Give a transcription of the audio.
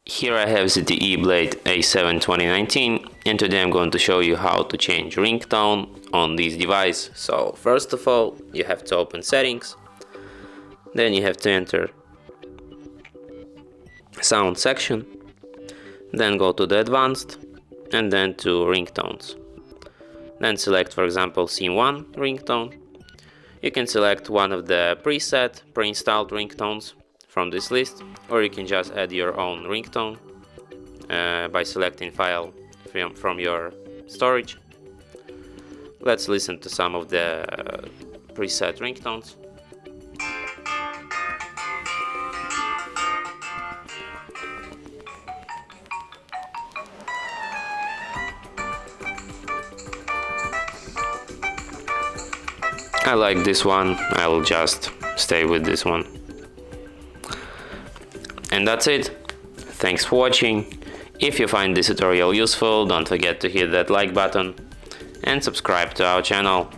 Here I have ZTE Blade A7 2019, and today I'm going to show you how to change ringtone on this device. So first of all, you have to open settings, then you have to enter sound section, then go to the advanced and then to ringtones. Then select, for example, scene 1 ringtone. You can select one of the pre-installed ringtones from this list, or you can just add your own ringtone by selecting file from your storage. Let's listen to some of the preset ringtones. I like this one, I'll just stay with this one. And that's it. Thanks for watching. If you find this tutorial useful, don't forget to hit that like button and subscribe to our channel.